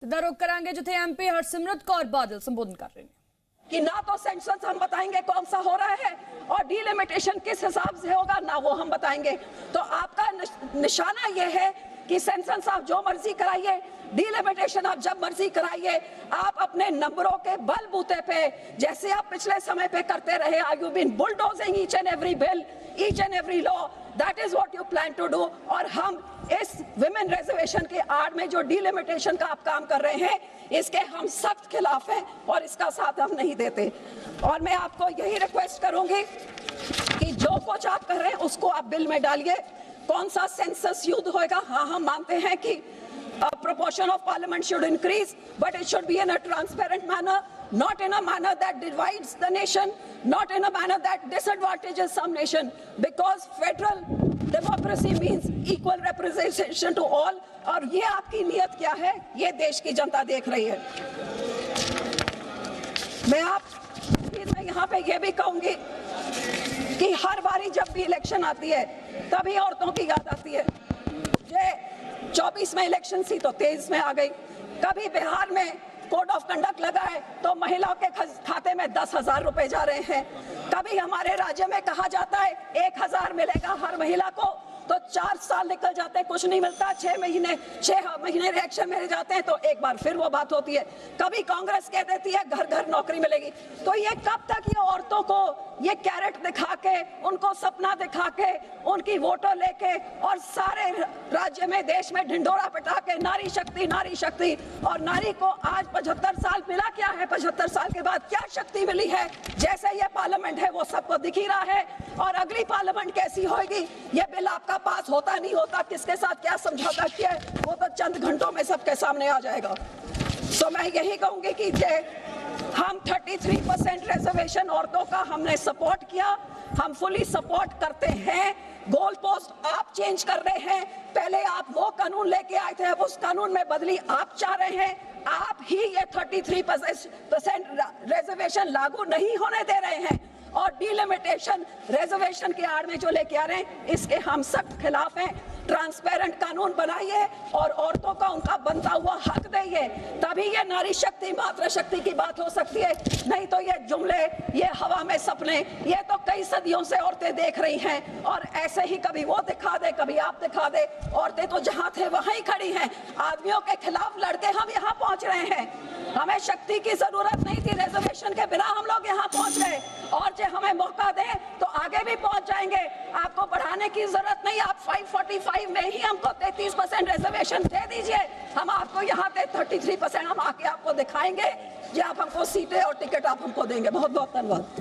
ਸਿੱਧਾ ਰੁਕ ਕਰਾਂਗੇ ਜਿੱਥੇ ਐਮਪੀ हरसिमरत कौर बादल संबोधन कर रहे हैं कि ना तो सेंसस हम बताएंगे कौन सा हो रहा है और डीलिमिटेशन किस हिसाब से होगा ना वो हम बताएंगे। तो आपका निशाना ये है कि सेंसस आप जो मर्जी कराइए, डीलिमिटेशन आप जब मर्जी कराइए, आप अपने नंबरों के बलबूते पे जैसे आप पिछले समय पे करते रहे, you been bulldozing each and every bill, each and every law, that is what you plan to do. और हम इस विमेन रिजर्वेशन के आड़ में जो डीलिमिटेशन का आप काम कर रहे हैं, इसके हम सख्त खिलाफ हैं और इसका साथ हम नहीं देते। और मैं आपको यही रिक्वेस्ट करूंगी कि जो कुछ आप कर रहे हैं उसको आप बिल में डालिए। कौन सा सेंसस युद्ध होएगा, हाँ हम मानते हैं कि proportion of parliament should increase, but it should be in a transparent manner, not in a manner that divides the nation, not in a manner that disadvantages some nation, because federal democracy means equal representation to all। और ये आपकी नीयत क्या है, ये देश की जनता देख रही है। मैं यहाँ पे ये भी कहूंगी कि हर बारी जब भी इलेक्शन आती है तभी औरतों की याद आती है। ये 24 में इलेक्शन थी तो 23 में आ गई। कभी बिहार में कोड ऑफ कंडक्ट लगा है तो महिलाओं के खाते में 10,000 रुपए जा रहे हैं। कभी हमारे राज्य में कहा जाता है 1,000 मिलेगा हर महिला को, तो 4 साल निकल जाते हैं, कुछ नहीं मिलता। 6 महीने रिएक्शन में जाते हैं तो एक बार फिर वो बात होती है। कभी कांग्रेस कह देती है घर घर नौकरी मिलेगी। तो ये कब तक ये औरतों को ये कैरेट दिखा के, उनको सपना दिखा के, उनकी वोटों लेके और सारे राज्य में देश में ढिंढोरा पिटा के नारी शक्ति, नारी शक्ति। और नारी को आज 75 साल मिला क्या है, 75 साल के बाद क्या शक्ति मिली है? जैसे ये पार्लियामेंट है वो सबको दिख ही रहा है। और अगली पार्लियामेंट कैसी होगी, ये बिल आपका पास होता नहीं होता, किसके साथ क्या समझौता किया है, वो तो चंद घंटों में सबके सामने आ जाएगा। तो मैं यही कहूंगी कि हम 33% रिजर्वेशन औरतों का हमने सपोर्ट किया, हम फुली सपोर्ट करते हैं। गोल पोस्ट आप चेंज कर रहे हैं, पहले आप वो कानून लेके आए थे, अब उस कानून में बदली आप चाह रहे हैं। आप ही ये 33% रिजर्वेशन लागू नहीं होने दे रहे हैं और डीलिमिटेशन रिजर्वेशन के आड़ में जो लेके आ रहे हैं, इसके हम सख्त खिलाफ हैं। ट्रांसपेरेंट कानून बनाइए और औरतों का उनका बनता हुआ हक देइए, तभी ये नारी शक्ति, मातृ शक्ति की बात हो सकती है। नहीं तो ये जुमले, ये हवा में सपने, ये तो कई सदियों से औरतें देख रही हैं और ऐसे ही कभी वो दिखा दे, कभी आप दिखा दे। औरतें तो जहां थे वहां ही खड़ी हैं। आदमियों के खिलाफ लड़के हम यहाँ पहुंच रहे हैं। हमें शक्ति की जरूरत नहीं थी, रिजर्वेशन के बिना हम लोग यहाँ पहुंच गए। और जो हमें मौका दें तो आगे भी पहुंच जाएंगे। आपको बढ़ाने की जरूरत नहीं, आप 545 में ही हमको 33% रिजर्वेशन दे दीजिए। हम आपको यहाँ पे 33% हम आके आपको दिखाएंगे, जो आप हमको सीटें और टिकट आप हमको देंगे। बहुत बहुत धन्यवाद।